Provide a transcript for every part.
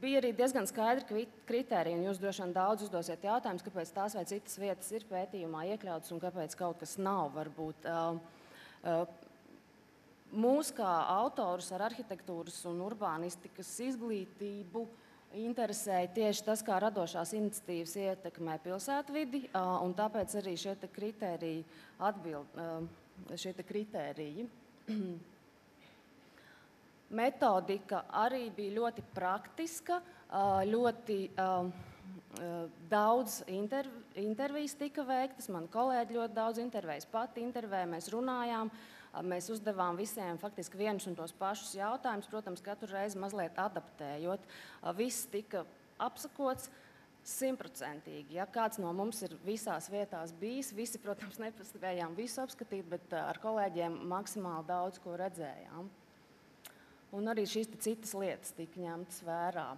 Bija arī diezgan skaidri kritēriji, un jūs droši vien daudz uzdosiet jautājumus, kāpēc tās vai citas vietas ir pētījumā iekļautas un kāpēc kaut kas nav varbūt. Mūs kā autorus ar arhitektūras un urbānistikas izglītību interesēja tieši tas, kā radošās iniciatīvas ietekmē pilsētvidi, un tāpēc arī šie kritēriji. Metodika arī bija ļoti praktiska, ļoti daudz intervijas tika veiktas, mani kolēģi ļoti daudz intervijas pati intervēja, mēs runājām, mēs uzdevām visiem faktiski vienus un tos pašus jautājumus, protams, katru reizi mazliet adaptējot. Viss tika apsakots 100%. Ja kāds no mums ir visās vietās bijis, visi, protams, nepaspējām visu apskatīt, bet ar kolēģiem maksimāli daudz ko redzējām. Un arī šīs citas lietas tika ņemtas vērā.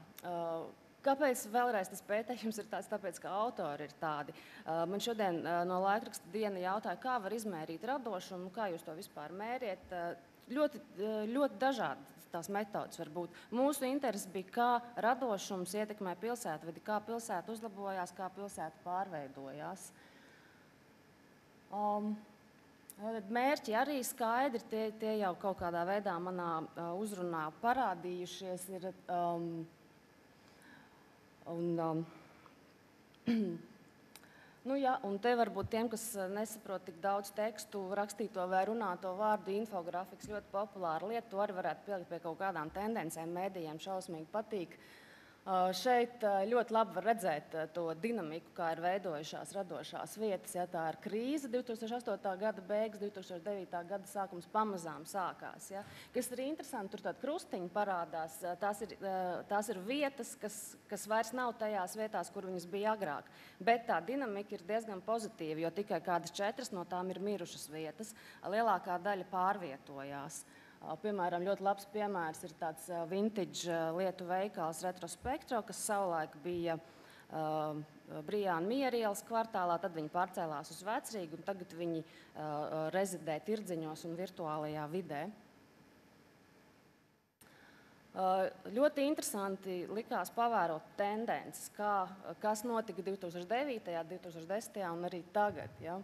Kāpēc vēlreiz tas pētījums ir tāds? Tāpēc, ka autori ir tādi. Man šodien no laikraksta Diena jautāja, kā var izmērīt radošumu, kā jūs to vispār mēriet. Ļoti dažādas tās metodas var būt. Mūsu interese bija, kā radošums ietekmē pilsētvidi, kā pilsēta uzlabojās, kā pilsēta pārveidojās. Mērķi arī skaidri, tie jau kaut kādā veidā manā uzrunā parādījušies ir. Un te varbūt tiem, kas nesaprot tik daudz tekstu, rakstīto vai runāto vārdu, infografiks ļoti populāra lieta, to arī varētu pielikt pie kaut kādām tendencēm, mēdījiem šausmīgi patīk. Šeit ļoti labi var redzēt to dinamiku, kā ir veidojušās radošās vietas. Ja tā ir krīze, 2008. gada beigas, 2009. gada sākums pamazām sākās. Ja. Kas ir interesanti, tur tādi krustiņi parādās. Tās ir vietas, kas vairs nav tajās vietās, kur viņas bija agrāk. Bet tā dinamika ir diezgan pozitīva, jo tikai kādas 4 no tām ir mirušas vietas. Lielākā daļa pārvietojās. Piemēram, ļoti labs piemērs ir tāds vintage lietu veikals Retrospektro, kas savulaik bija Brijāna Miera ielas kvartālā, tad viņi pārcēlās uz Vecrīgu, un tagad viņi rezidē tirdziņos un virtuālajā vidē. Ļoti interesanti likās pavērot tendences, kas notika 2009., 2010. un arī tagad. Ja.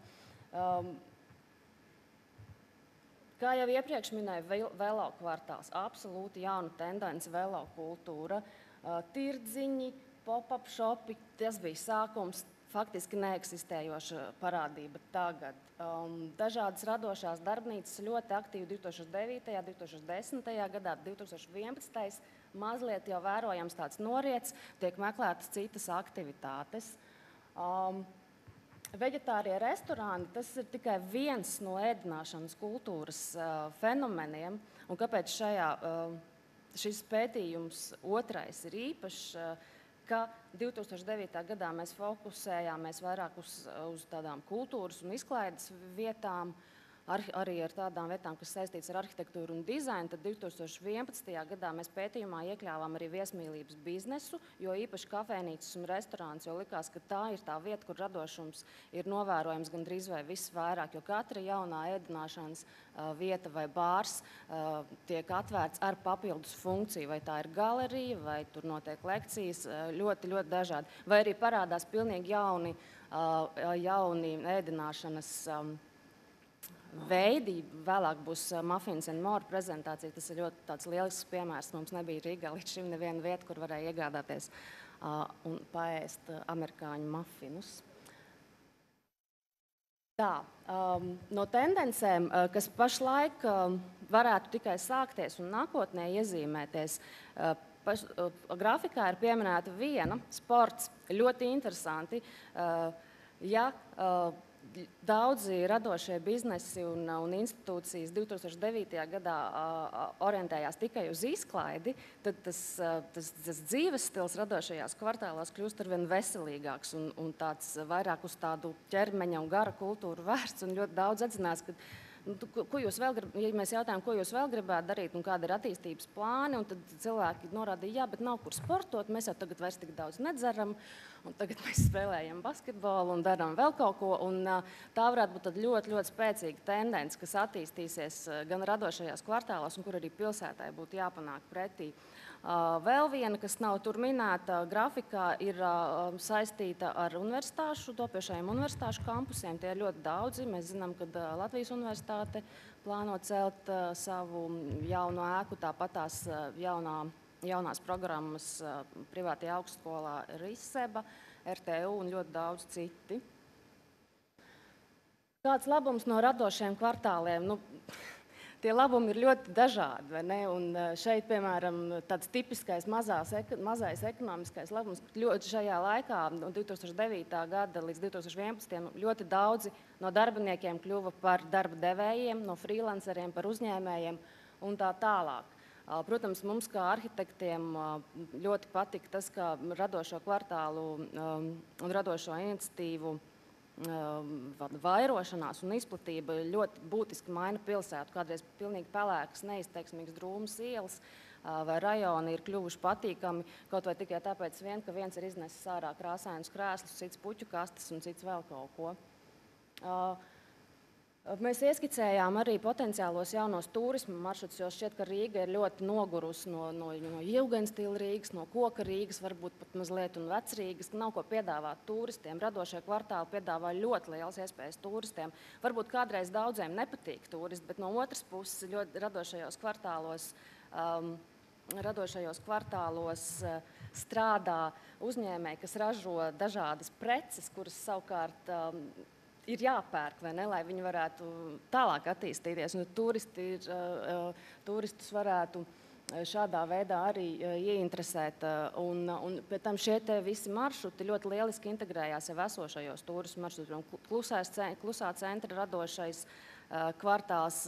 Kā jau iepriekš minēju, velo kvartāls, absolūti jauna tendence, velo kultūra, tirdziņi, pop-up shopi, tas bija sākums, faktiski neeksistējoša parādība tagad. Dažādas radošās darbnīcas ļoti aktīvi 2009., 2010. gadā, 2011. mazliet jau vērojams tāds noriets, tiek meklētas citas aktivitātes. Veģetārie restorāni, tas ir tikai viens no ēdināšanas kultūras fenomeniem, un kāpēc šis pētījums otrais ir īpašs, ka 2009. gadā mēs fokusējāmies vairāk uz tādām kultūras un izklaides vietām, arī ar tādām vietām, kas saistītas ar arhitektūru un dizainu. Tad 2011. gadā mēs pētījumā iekļāvām arī viesmīlības biznesu, jo īpaši kafejnīcas un restorāns, jo likās, ka tā ir tā vieta, kur radošums ir novērojams gandrīz vai visvairāk, jo katra jaunā ēdināšanas vieta vai bārs tiek atvērts ar papildus funkciju, vai tā ir galerija, vai tur notiek lekcijas, ļoti, ļoti dažādi. Vai arī parādās pilnīgi jauni ēdināšanas veidi. Vēlāk būs Muffins and More prezentācija. Tas ir ļoti tāds lielisks piemērs. Mums nebija Rīgā līdz šim neviena vieta, kur varēja iegādāties un paēst amerikāņu muffinus. Tā, no tendencēm, kas pašlaik varētu tikai sākties un nākotnē iezīmēties, grafikā ir pieminēta viena sports. Ļoti interesanti. Ja daudzi radošie biznesi un institūcijas 2009. gadā orientējās tikai uz izklaidi, tad tas dzīves stils radošajās kvartālās kļūst arvien veselīgāks un tāds vairāk uz tādu ķermeņa un gara kultūru vērsts. Un ļoti daudz atzinās, ka Ja mēs jautājām, ko jūs vēl gribētu darīt un kāda ir attīstības plāni, un tad cilvēki norādīja, jā, bet nav kur sportot, mēs jau tagad vairs tik daudz nedzeram, un tagad mēs spēlējam basketbolu un darām vēl kaut ko. Un tā varētu būt ļoti, ļoti spēcīga tendence, kas attīstīsies gan radošajās kvartālos, un kur arī pilsētai būtu jāpanāk pretī. Vēl viena, kas nav tur minēta grafikā, ir saistīta ar topiešajiem universitāšu kampusiem. Tie ir ļoti daudzi. Mēs zinām, ka Latvijas universitāte plāno celt savu jaunu ēku, tāpat tās jaunās programmas privātajā augstskolā RISEBA, RTU un ļoti daudz citi. Kāds labums no radošiem kvartāliem? Tie labumi ir ļoti dažādi, vai ne? Un šeit, piemēram, tāds tipiskais mazais ekonomiskais labums ļoti šajā laikā, no 2009. gada līdz 2011. ļoti daudzi no darbiniekiem kļuva par darba devējiem, no freelanceriem par uzņēmējiem un tā tālāk. Protams, mums kā arhitektiem ļoti patika tas, ka radošo kvartālu un radošo iniciatīvu vairošanās un izplatība ļoti būtiski maina pilsētu. Kādreiz pilnīgi pelēkas, neizteiksmīgas drūmas ielas vai rajoni ir kļuvuši patīkami, kaut vai tikai tāpēc vien, ka viens ir iznesis ārā krāsainus krēslus, cits puķu kastes un cits vēl kaut ko. Mēs ieskicējām arī potenciālos jaunos turisma maršrutus, jo šķiet, ka Rīga ir ļoti nogurusi no Jugendstila Rīgas, no Koka Rīgas, varbūt pat mazliet un Vecrīgas, ka nav ko piedāvāt turistiem. Radošie kvartāli piedāvā ļoti liels iespējas turistiem. Varbūt kādreiz daudziem nepatīk turisti, bet no otras puses ļoti radošajos kvartālos strādā uzņēmēji, kas ražo dažādas preces, kuras savukārt ir jāpērk, vai ne, lai viņi varētu tālāk attīstīties. Un turistus varētu šādā veidā arī ieinteresēt. Un pēc tam šie visi maršruti ļoti lieliski integrējās jau esošajos turismu maršrutos. Klusā centra radošais kvartāls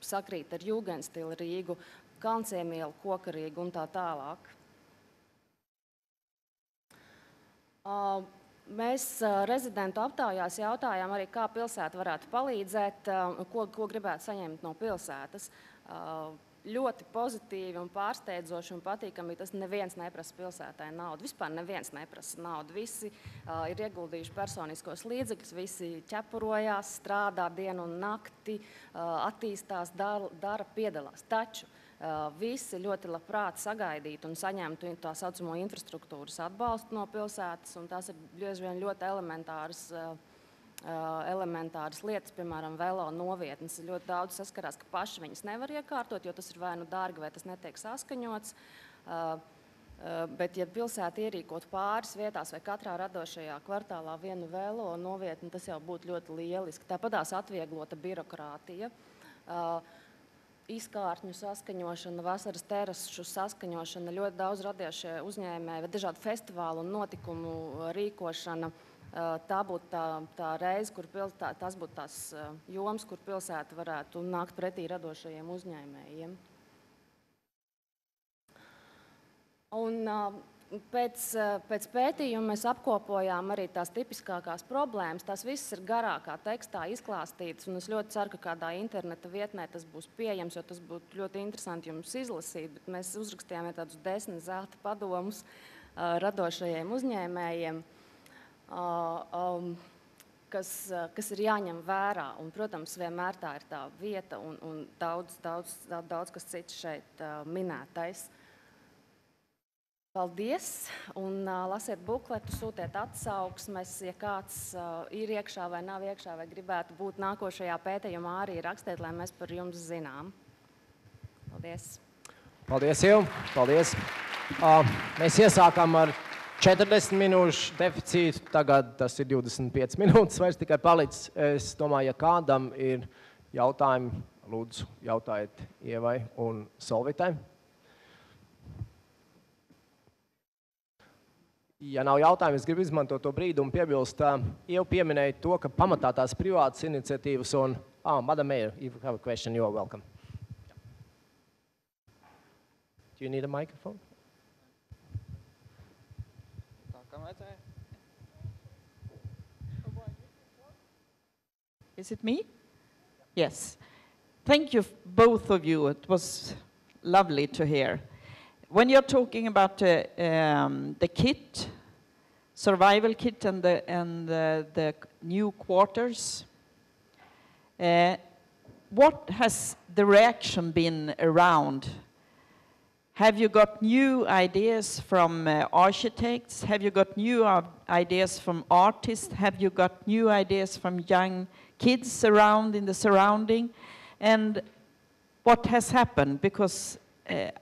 sakrīt ar Jugendstilu Rīgu, Kalnciemielu, Koka Rīgu un tā tālāk. Mēs rezidentu aptaujās jautājām arī, kā pilsēta varētu palīdzēt, ko gribētu saņemt no pilsētas. Ļoti pozitīvi un pārsteidzoši un patīkami tas neviens neprasa pilsētai naudu. Vispār neviens neprasa naudu. Visi ir ieguldījuši personiskos līdzekļus, visi ķepurojās, strādā dienu un nakti, attīstās, dara, piedalās. Taču visi ļoti labprāt sagaidītu un saņemtu tā saucamo infrastruktūras atbalstu no pilsētas, un tās ir bieži vien ļoti elementāras lietas, piemēram, velo novietnes. Ļoti daudz saskarās, ka paši viņas nevar iekārtot, jo tas ir vai nu dārgi, vai tas netiek saskaņots. Bet, ja pilsēta ierīkot pāris vietās vai katrā radošajā kvartālā vienu velo novietni, tas jau būtu ļoti lieliski. Tāpatās atvieglota birokrātija. Izkārtņu saskaņošana, vasaras terašu saskaņošana, ļoti daudz radošie uzņēmēji, vai dažādu festivālu un notikumu rīkošana. Tā būtu tā reize, tas būtu tās jomas, kur pilsēta varētu nākt pretī radošajiem uzņēmējiem. Un pēc pētījuma mēs apkopojām arī tās tipiskākās problēmas. Tās visas ir garākā tekstā izklāstītas, un es ļoti ceru, ka kādā interneta vietnē tas būs pieejams, jo tas būtu ļoti interesanti jums izlasīt. Bet mēs uzrakstījām tādus 10 zelta padomus radošajiem uzņēmējiem, kas ir jāņem vērā. Un, protams, vienmēr tā ir tā vieta un daudz kas cits šeit minētais. Paldies, un lasiet bukletu, sūtiet atsauksmes, ja kāds ir iekšā vai nav iekšā, vai gribētu būt nākošajā pētījumā, arī rakstiet, lai mēs par jums zinām. Paldies. Paldies, Ieva. Paldies. Mēs iesākām ar 40 minūšu deficītu, tagad tas ir 25 minūtes, vairs tikai palicis. Es domāju, ja kādam ir jautājumi, lūdzu, jautājiet Ievai un Solvitai. Ja nav jautājumu, es gribu izmantot to brīdi un piebilst, Ieva pieminēja to, ka pamatā tās privātas iniciatīvas un, Madam Mayor, if you have a question, you are welcome. Do you need a microphone? Is it me? Yes. Thank you, both of you. It was lovely to hear. When you're talking about the kit, survival kit and the new quarters, what has the reaction been around? Have you got new ideas from architects? Have you got new ideas from artists? Have you got new ideas from young kids around in the surrounding? And what has happened? Because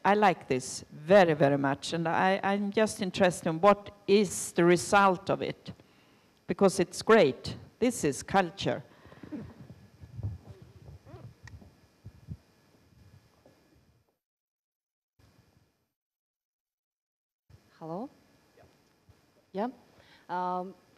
I like this very, very much. And I'm just interested in what is the result of it. Because it's great. This is culture. Hello? Yeah.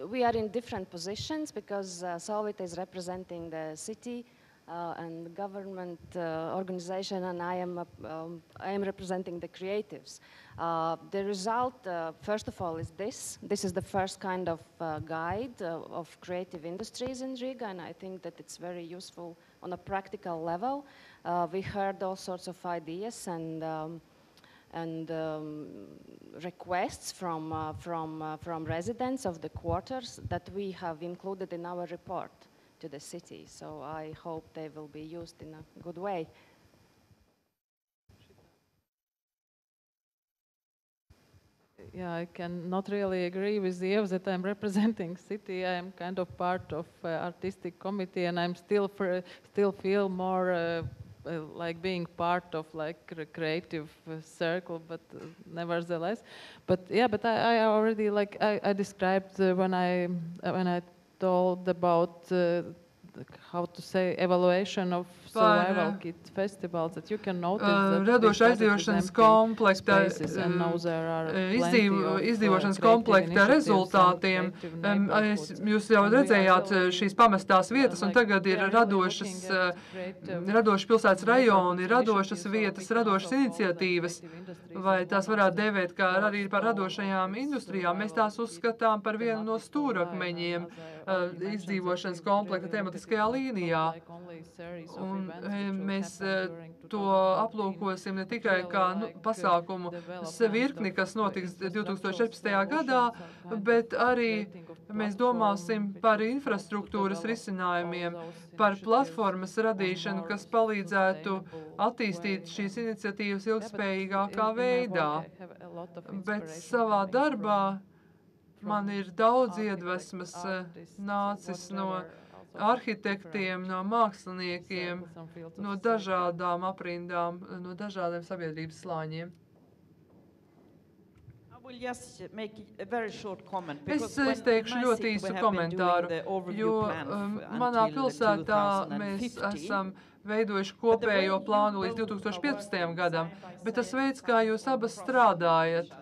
We are in different positions because Solvit is representing the city and the government organization, and I am representing the creatives. The result, first of all, is this. This is the first kind of guide of creative industries in Riga, and I think that it's very useful on a practical level. We heard all sorts of ideas and requests from residents of the quarters that we have included in our report to the city. So I hope they will be used in a good way. Yeah, I can not really agree with you that I'm representing city. I am kind of part of artistic committee, and I'm still feel more like being part of like a creative circle, but nevertheless. But yeah, but I already like I described when I told about how to say evaluation of survival kit festivals, that you can notice that radoša izdzīvošanas komplekta izdzīvošanas komplekta rezultātiem. Jūs jau redzējāt šīs pamestās vietas, un tagad ir radoši pilsētas rajoni, radošas vietas, radošas iniciatīvas, vai tās varētu dēvēt kā arī par radošajām industrijām. Mēs tās uzskatām par vienu no stūrakmeņiem izdzīvošanas komplekta tematiskajā līnijā. Un mēs to aplūkosim ne tikai kā pasākumu virkni, kas notiks 2014. gadā, bet arī mēs domāsim par infrastruktūras risinājumiem, par platformas radīšanu, kas palīdzētu attīstīt šīs iniciatīvas ilgspējīgākā veidā. Bet savā darbā man ir daudz iedvesmas nācis no arhitektiem, no māksliniekiem, no dažādām aprindām, no dažādiem sabiedrības slāņiem. Es teikšu ļoti īsu komentāru, jo manā pilsētā mēs esam veidojuši kopējo plānu līdz 2015. gadam, bet tas veids, kā jūs abas strādājat,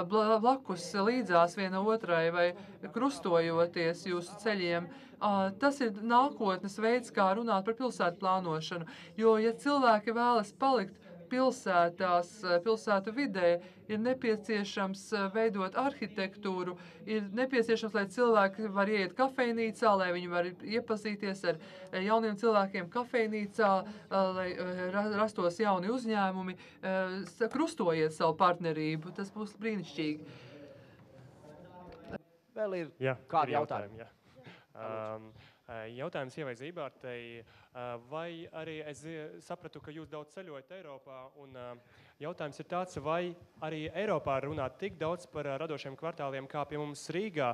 blakus līdzās viena otrai vai krustojoties jūsu ceļiem, tas ir nākotnes veids, kā runāt par pilsētu plānošanu. Jo, ja cilvēki vēlas palikt pilsētās, pilsētu vidē, ir nepieciešams veidot arhitektūru, ir nepieciešams, lai cilvēki var ieiet kafejnīcā, lai viņi var iepazīties ar jauniem cilvēkiem kafejnīcā, lai rastos jauni uzņēmumi. Krustojiet savu partnerību, tas būs brīnišķīgi. Vēl ir kādi jautājumi? Jautājums Ievai Zībārtei, vai arī es sapratu, ka jūs daudz ceļojat Eiropā, un jautājums ir tāds, vai arī Eiropā runāt tik daudz par radošiem kvartāliem kā pie mums Rīgā,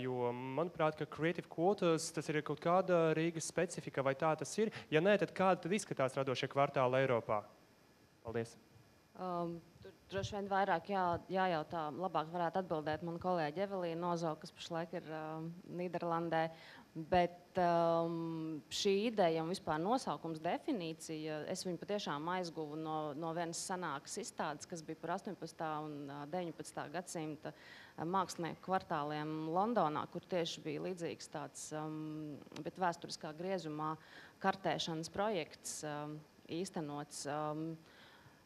jo, manuprāt, ka Creative Quarters, tas ir kaut kāda Rīgas specifika, vai tā tas ir? Ja nē, tad kāda tad izskatās radošie kvartāli Eiropā? Paldies. Droši vien vairāk jājautā, labāk varētu atbildēt man kolēģi Evelīna Ozo, kas pašlaik ir Nīderlandē, bet šī ideja un vispār nosaukums definīcija, es viņu patiešām aizguvu no vienas senākas izstādes, kas bija par 18. un 19. gadsimta mākslinieku kvartāliem Londonā, kur tieši bija līdzīgs tāds, bet vēsturiskā griezumā kartēšanas projekts īstenots.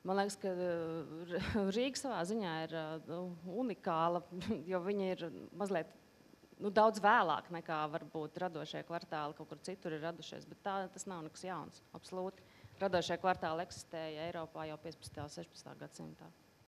Man liekas, ka Rīga savā ziņā ir unikāla, jo viņa ir mazliet daudz vēlāk nekā varbūt radošie kvartāli kaut kur citur ir radušies, bet tas nav nekas jauns, absolūti. Radošie kvartāli eksistēja Eiropā jau 15. un 16. gadsimtā.